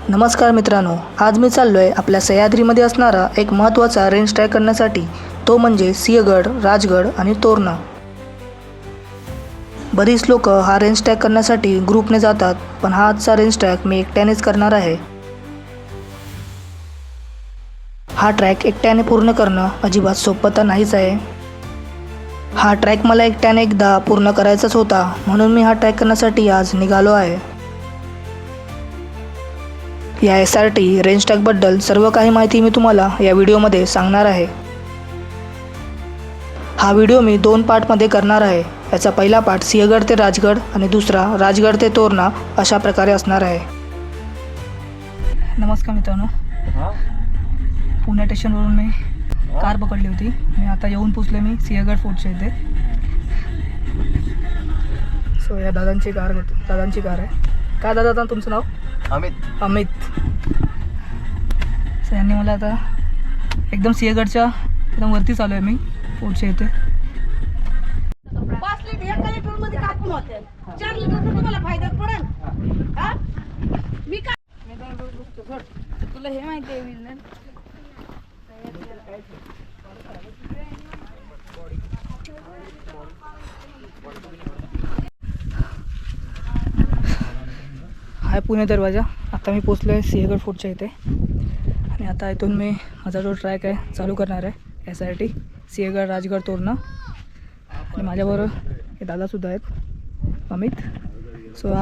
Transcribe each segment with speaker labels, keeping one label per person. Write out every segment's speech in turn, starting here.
Speaker 1: नमस्कार मित्रांनो, आज मी चाललो आहे आपल्या सह्याद्रीमध्ये असणारा एक महत्त्वाचा रेंज ट्रॅक करण्यासाठी. तो म्हणजे सिंहगड, राजगड आणि तोरणा. बरीच लोक हा रेंज ट्रॅक करण्यासाठी ग्रुपने जातात, पण हा आजचा रेंज ट्रॅक मी एकट्यानेच करणार आहे. हा ट्रॅक एकट्याने पूर्ण करणं अजिबात सोपं तर नाहीच आहे. हा ट्रॅक मला एकट्याने एकदा पूर्ण करायचाच होता, म्हणून मी हा ट्रॅक करण्यासाठी आज निघालो आहे. या SRT रेंज ट्रॅकबद्दल सर्व काही माहिती मी तुम्हाला या व्हिडिओमध्ये सांगणार आहे. हा व्हिडिओ मी 2 पार्टमध्ये करणार आहे. याचा पहिला पार्ट सिंहगड ते राजगड आणि दुसरा राजगड ते तोरणा अशा प्रकारे असणार आहे. नमस्कार मित्रांनो, पुणे स्टेशनवरून मी कार पकडली होती आणि आता येऊन पोचले मी सिंहगड फोर्टच्या इथे. सो या दादांची कार आहे. काय दादा तुमचं नाव? अमित. सो यांनी मला आता एकदम सिंहगडच्या एकदम वरती चालू आहे मी फोर्टच्या इथे.
Speaker 2: 5 लिटर 1 लिटरमध्ये कापून होते 4 लिटर तुम्हाला फायद्यात पडेल. हा मी काय तुला हे माहिती आहे विलन
Speaker 1: हाय पुणे दरवाजा. आता मी पोचलो आहे सिंहगड फोर्टच्या इथे आणि आता इथून मी माझा जो ट्रॅक आहे चालू करणार आहे SRT सिंहगड, राजगड, तोरणा. आणि माझ्याबरोबर हे दादासुद्धा आहेत, अमित. सो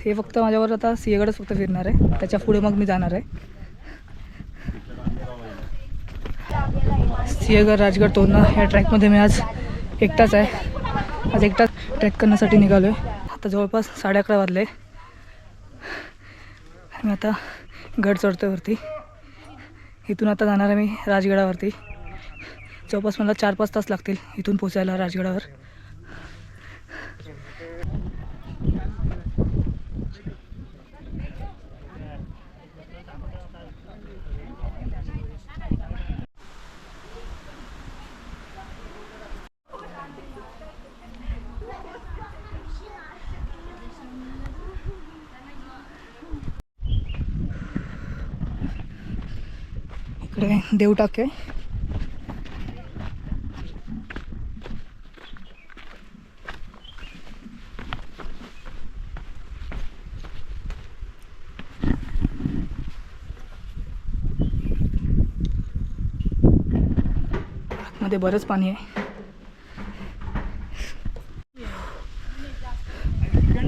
Speaker 1: हे फक्त माझ्याबरोबर आता सिंहगडच फक्त फिरणार आहे, त्याच्या पुढे मग मी जाणार आहे. सिंहगड, राजगड, तोरणा या ट्रॅकमध्ये मी आज एकटाच आहे. आज एकटाच ट्रॅक करण्यासाठी निघालो आहे. आता जवळपास 11:30 वाजले. मी आता गड चढतो वरती. इथून आता जाणार आहे मी राजगडावरती. जवळपास मला 4-5 तास लागतील इथून पोचायला राजगडावर. इकडे देवटाक आहे. मध्ये बरंच पाणी आहे.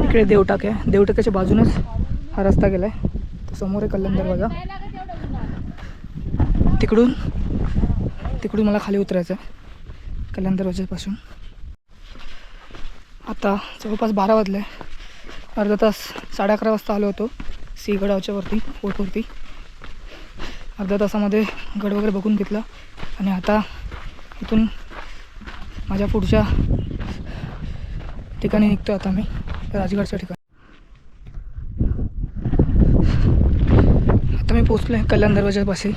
Speaker 1: इकडे देवटाक आहे. देवटाकाच्या बाजूनच हा रस्ता गेलाय. समोर आहे कल्याण दरवाजा. तिकडून मला खाली उतरायचं आहे कल्याण दरवाजापासून. आता जवळपास 12 वाजले. अर्धा तास 11:30 वाजता आलो होतो सिंहगडाच्या वरती फोर्टवरती. अर्ध्या तासामध्ये गड वगैरे बघून घेतला आणि आता इथून माझ्या पुढच्या ठिकाणी निघतो आता मी राजगडच्या ठिकाणी. आता मी पोचलो आहे कल्याण दरवाजापाशी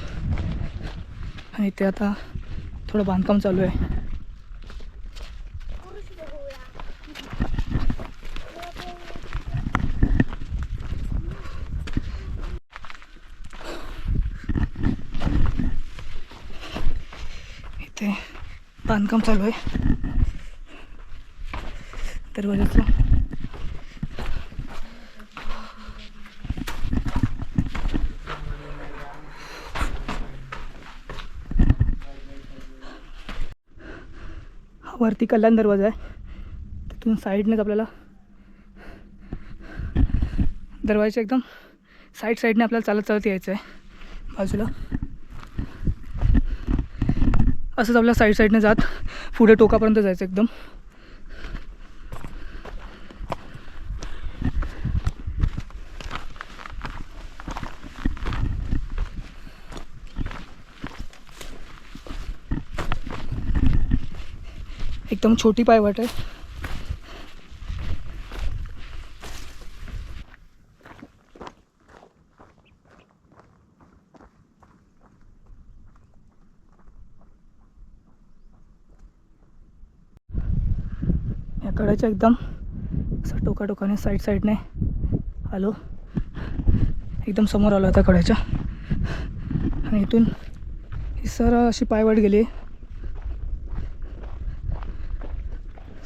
Speaker 1: आणि इथे आता थोडं बांधकाम चालू आहे. इथे बांधकाम चालू आहे दरवाजाचं. वरती कल्याण दरवाजा आहे. तिथून साईडनेच आपल्याला दरवाजाच्या एकदम साईडने आपल्याला चालत यायचं आहे बाजूला. असंच आपल्याला साईडने जात पुढे टोकापर्यंत जायचं एकदम. एकदम छोटी पायवाट आहे. या कड्याच्या एकदम असं टोकाटोकाने साईडने आलो. एकदम समोर आलो आता कड्याच्या. आणि इथून ही सरळ अशी पायवाट गेली.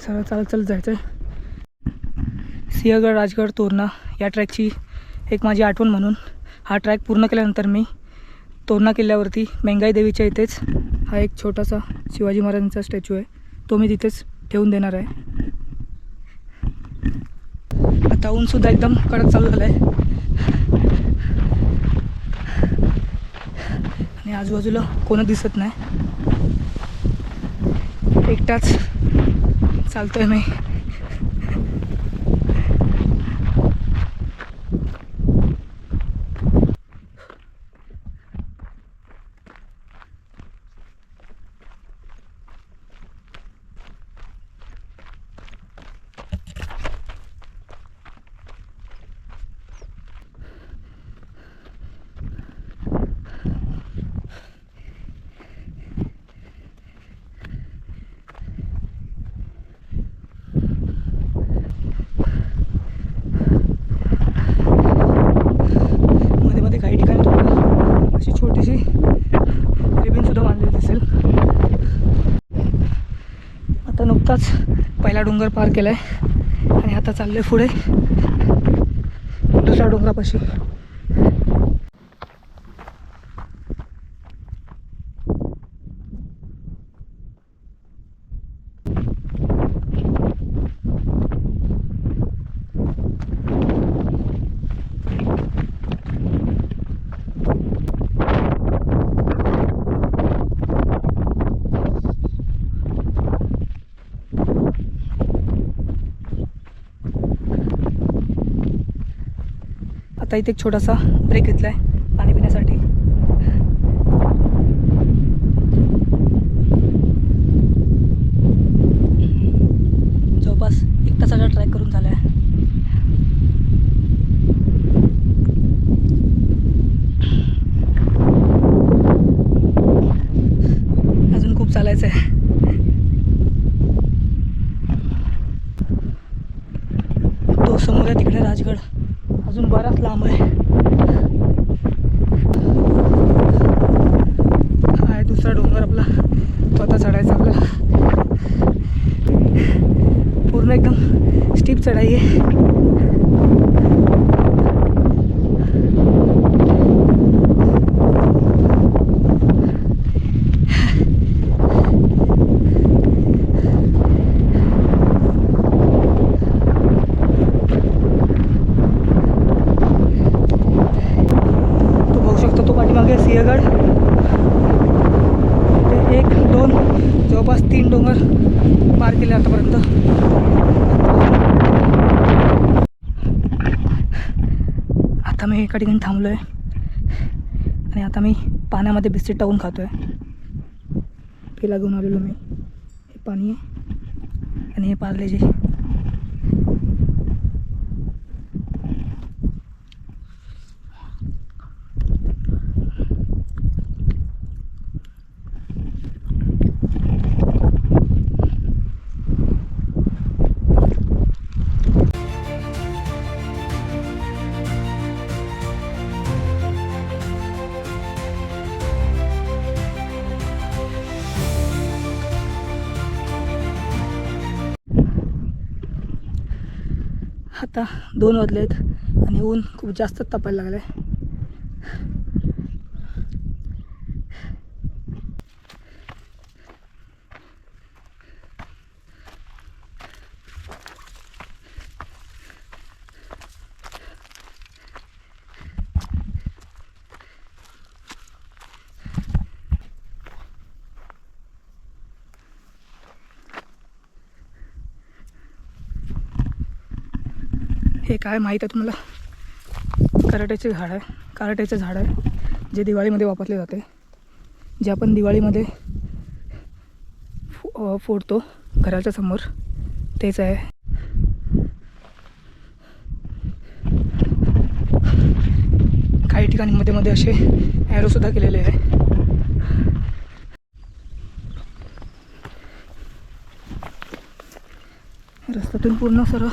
Speaker 1: सरळ चालत चालत जायचं आहे. सिंहगड राजगड तोरणा या ट्रॅकची एक माझी आठवण म्हणून हा ट्रॅक पूर्ण केल्यानंतर मी तोरणा किल्ल्यावरती मेंगाई देवीच्या इथेच हा एक छोटासा शिवाजी महाराजांचा स्टॅच्यू आहे, तो मी तिथेच ठेवून देणार आहे. आता ऊनसुद्धा एकदम कडक चालू झालं आहे आणि आजूबाजूला कोणच दिसत नाही. एकटाच चालतो आहे मी. काही ठिकाणी तुम्हाला अशी छोटीशी रिबीनसुद्धा बांधलेली दिसेल. आता नुकताच पहिला डोंगर पार केला आहे आणि आता चाललं आहे पुढे दुसऱ्या डोंगरापाशी. आता इथे एक छोटासा ब्रेक घेतला आहे पाणी पिण्यासाठी. जवळपास 1 तासाचा ट्रॅक करून झाला आहे. अजून खूप चालायचं आहे. तो समोर आहे तिकडे राजगड, अजून बराच लांब आहे. हा आहे दुसरा डोंगर आपला, तो आता चढायचा आपल्याला. पूर्ण एकदम स्टीप चढाई आहे. मागे सिंहगड, 1, 2 जवळपास 3 डोंगर पार केले आतापर्यंत. आता मी एका ठिकाणी थांबलो आहे आणि आता मी पाण्यामध्ये बिस्किट टाकून खातो आहे. पिला घेऊन आलेलो मी. हे पाणी आहे आणि हे पार्लेजी. आता 2 वाजलेत आणि ऊन खूप जास्त तापायला लागलं आहे. हे काय माहीत आहे तुम्हाला? कराट्याचे झाड आहे. कराट्याचं झाड आहे जे दिवाळीमध्ये वापरले जाते, जे आपण दिवाळीमध्ये फोडतो घराच्या समोर, तेच आहे. काही ठिकाणी मध्ये मध्ये असे ॲरोसुद्धा केलेले आहे. रस्त्यातून पूर्ण सरळ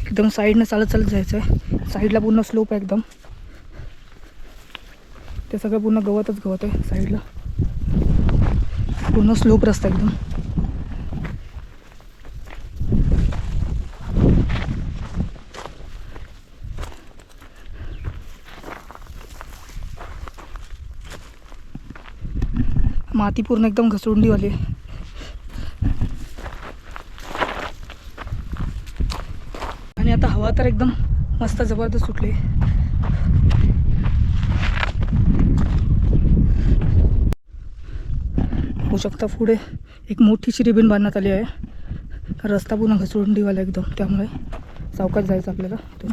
Speaker 1: एकदम साईडनं चालत चालत जायचं आहे. साईडला पूर्ण स्लोप आहे एकदम. ते सगळं पूर्ण गवतच गवत आहे साईडला. पूर्ण स्लोप रस्ता एकदम. माती पूर्ण एकदम घसरुंडीवाली आहे. आणि आता हवा तर एकदम मस्त जबरदस्त सुटली. होऊ शकता पुढे एक मोठीशी रिबीन बांधण्यात आली आहे. रस्ता पूर्ण घसरुंडीवाला एकदम, त्यामुळे सावकाश जायचं आपल्याला इथून.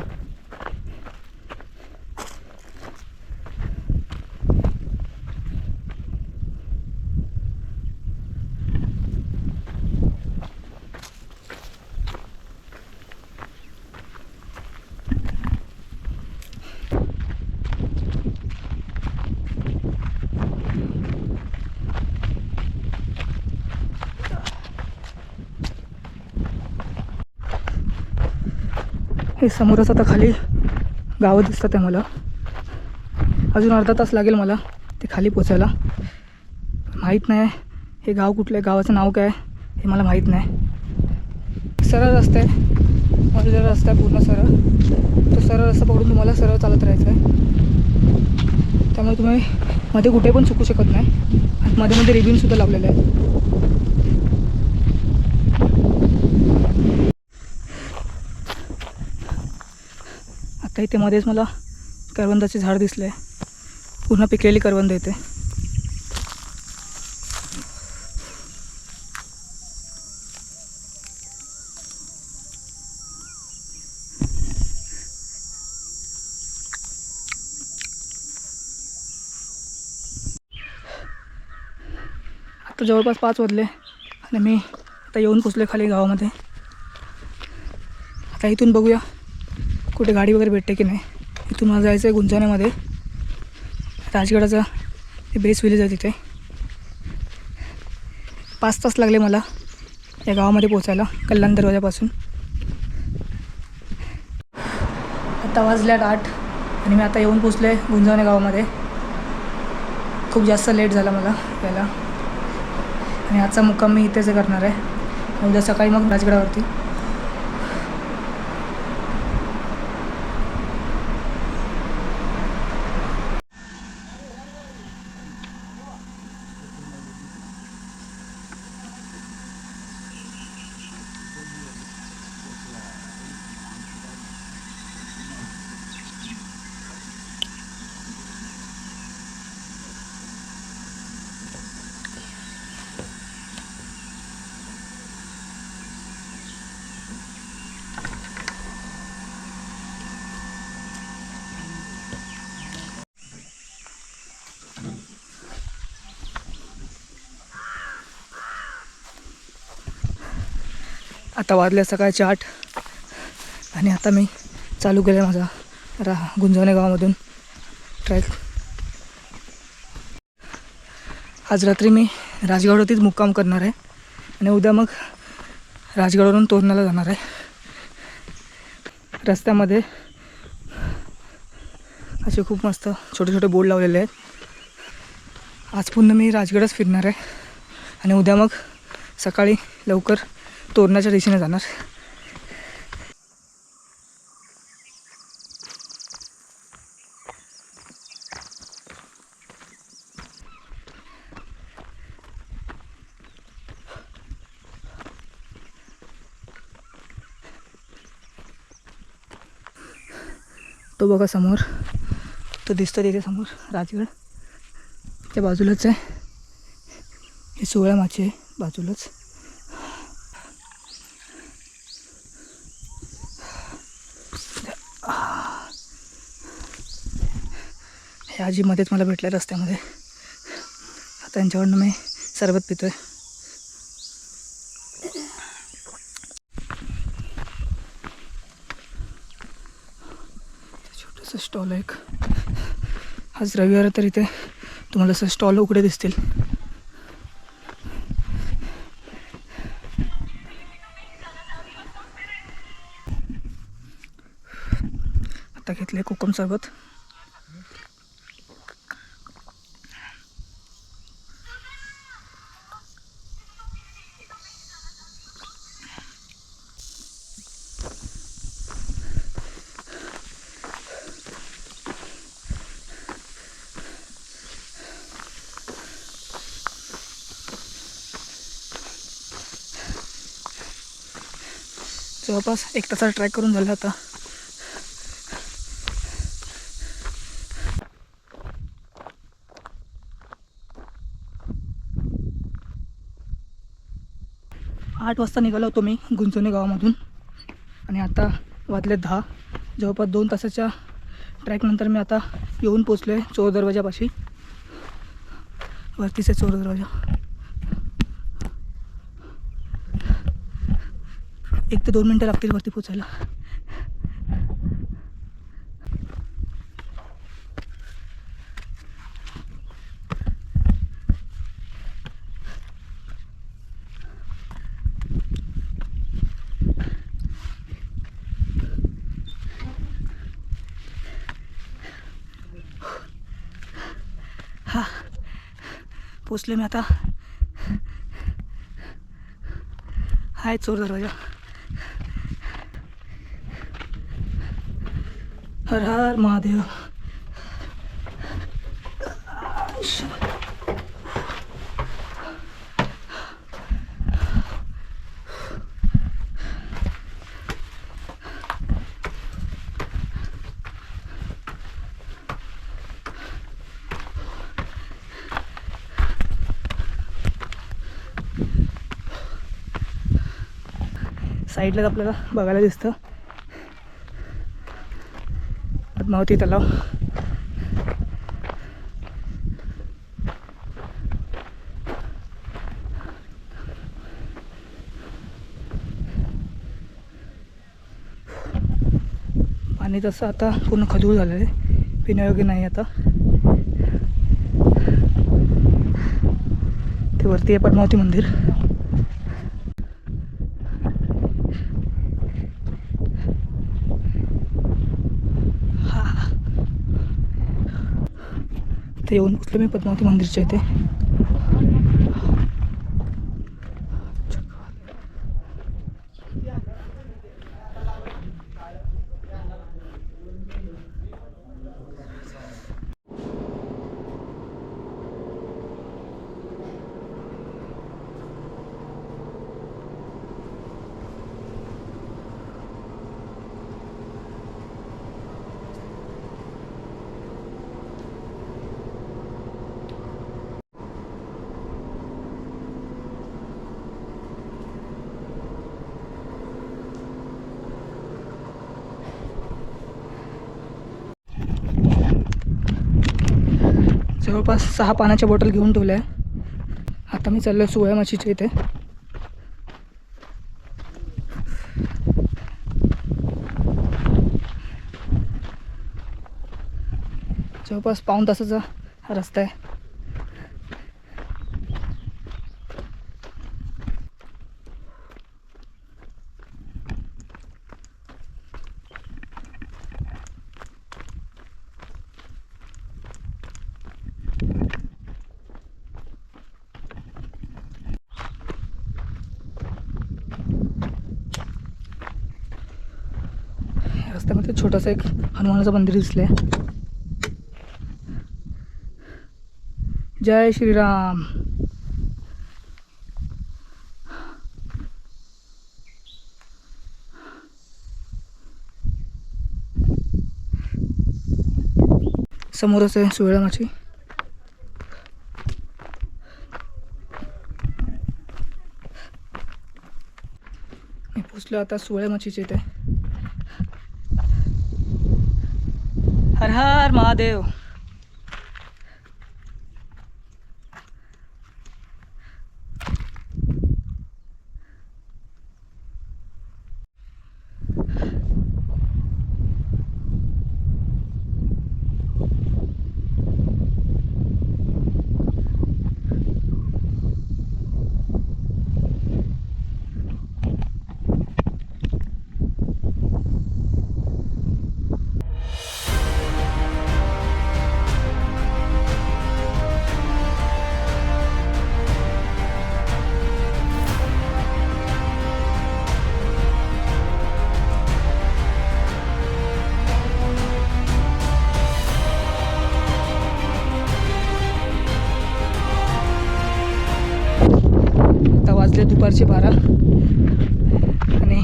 Speaker 1: हे समोरच आता खाली गावं दिसतात आहे मला. अजून अर्धा तास लागेल मला ते खाली पोचायला. माहीत नाही हे गाव कुठलं आहे, गावाचं नाव काय हे मला माहीत नाही. सरळ रस्ता आहे, मधला रस्ता आहे पूर्ण सरळ. तो सरळ रस्ता पकडून तुम्हाला सरळ चालत राहायचं आहे. त्यामुळे तुम्ही मध्ये कुठे पण चुकू शकत नाही. आणि मध्ये मध्ये रिबीनसुद्धा लावलेले आहे. आता इथे मध्येच मला करवंदाचे झाड दिसले. पूर्ण पिकलेली करवंद येते. आता जवळपास 5 वाजले आणि मी आता येऊन पोचले खाली गावामध्ये. आता इथून बघूया कुठे गाडी वगैरे भेटते की नाही. इथून मला जायचं आहे गुंजाण्यामध्ये. राजगडाचा हे बेस विलेज आहे तिथे. 5 तास लागले मला या गावामध्ये पोचायला कल्याण दरवाजापासून. आता वाजल्यात 8 आणि मी आता येऊन पोचले गुंजाणे गावामध्ये. खूप जास्त लेट झाला मला यायला आणि आजचा मुक्काम मी इथेच करणार आहे. उद्या सकाळी मग राजगडावरती. आता वाजल्या सकाळचे 8 आणि आता मी चालू केलं आहे माझा गुंजाणे गावामधून ट्रॅक. आज रात्री मी राजगडावरतीच मुक्काम करणार आहे आणि उद्या मग राजगडावरून तोरणाला जाणार आहे. रस्त्यामध्ये असे खूप मस्त छोटे छोटे बोर्ड लावलेले आहेत. आज पूर्ण मी राजगडच फिरणार आहे आणि उद्या मग सकाळी लवकर तोरणाच्या दिशेने जाणार. तो बघा समोर, तो दिसतो तिथे समोर राजगड. त्या बाजूलाच आहे हे 16 माची आहे बाजूलाच. हे आजी मध्येच मला भेटल्या रस्त्यामध्ये. आता त्यांच्याकडनं मी सरबत पितोय. छोटंसं स्टॉल आहे एक. आज रविवार तर इथे तुम्हाला असं स्टॉल उघडे दिसतील. आता घेतले कोकम सरबत. जवळपास 1 तासाचा ट्रॅक करून झाला आता. आठ वाजता निघालो होतो मी गुंजोनी गावामधून आणि आता वाजले 10. जवळपास 2 तासाच्या ट्रॅकनंतर मी आता येऊन पोचलो आहे चोर दरवाजापाशी. वरतीच आहे चोर दरवाजा. 1 ते 2 मिनटं लागतील वरती पोचायला. हा पोचले मी आता. हाय चोर दरवाजा. हर हर महादेव. साईडलाच आपल्याला बघायला दिसतं पद्मावती तलाव. पाणी तसं आता पूर्ण खदूळ झालेलं आहे, पिण्यायोग्य नाही आता. ते वरती आहे पद्मावती मंदिर. ते येऊन पोचलो मी पद्मावती मंदिरच्या इथे. जवळपास 6 पाण्याच्या बॉटल घेऊन ठेवल्या. आता मी चाललो सुवळ्या माशीच्या इथे. जवळपास 1.5 तासाचा हा रस्ता आहे. रस्त्यामध्ये छोटासा एक हनुमानाचं मंदिर दिसलंय. जय श्रीराम. समोरच आहे सुवळ्या माची. मी पोचलो आता सुवळ्या माचीच्या इथे. हर हर महादेव. दुपारचे 12 आणि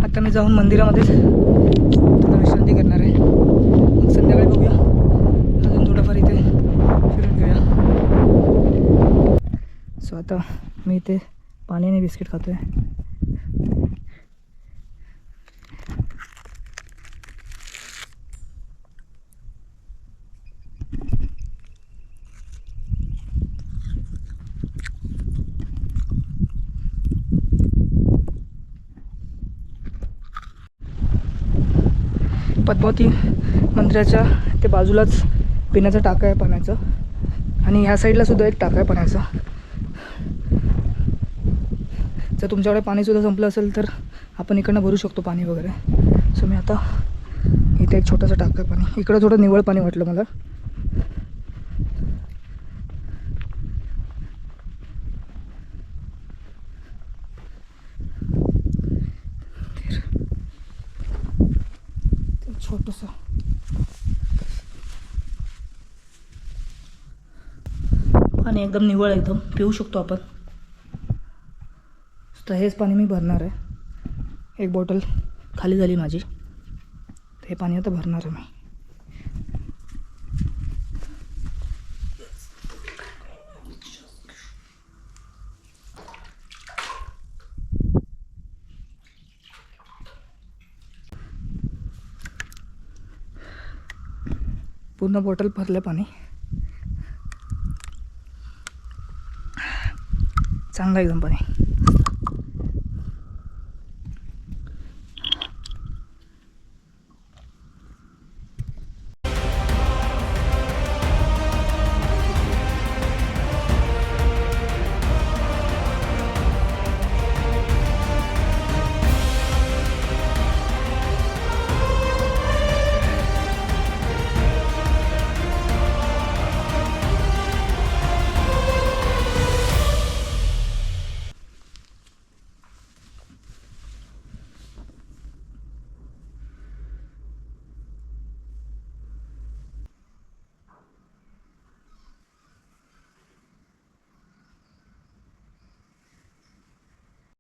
Speaker 1: आता मी जाऊन मंदिरामध्येच थोडा विश्रांती करणार आहे. मग संध्याकाळी बघूया, अजून थोडंफार इथे फिरून घेऊया. सो आता मी इथे पाणी आणि बिस्किट खातो आहे. पद्मावती मंदिराच्या ते बाजूलाच पिण्याचं टाकं आहे पाण्याचं, आणि ह्या साईडला सुद्धा एक टाकं आहे पाण्याचं. जर तुमच्याकडे पाणीसुद्धा संपलं असेल तर आपण इकडनं भरू शकतो पाणी वगैरे. सो मी आता इथे एक छोटंसं टाकं आहे पाणी. इकडं थोडं निवळ पाणी वाटलं मला. छोटंसं पाणी एकदम निवळ आहे, एकदम पिऊ शकतो आपण. तर हेच पाणी मी भरणार आहे. एक बॉटल खाली झाली माझी, तर हे पाणी आता भरणार आहे मी. पूर्ण बॉटल भरलं पाणी. चांगलं एकदम पाणी.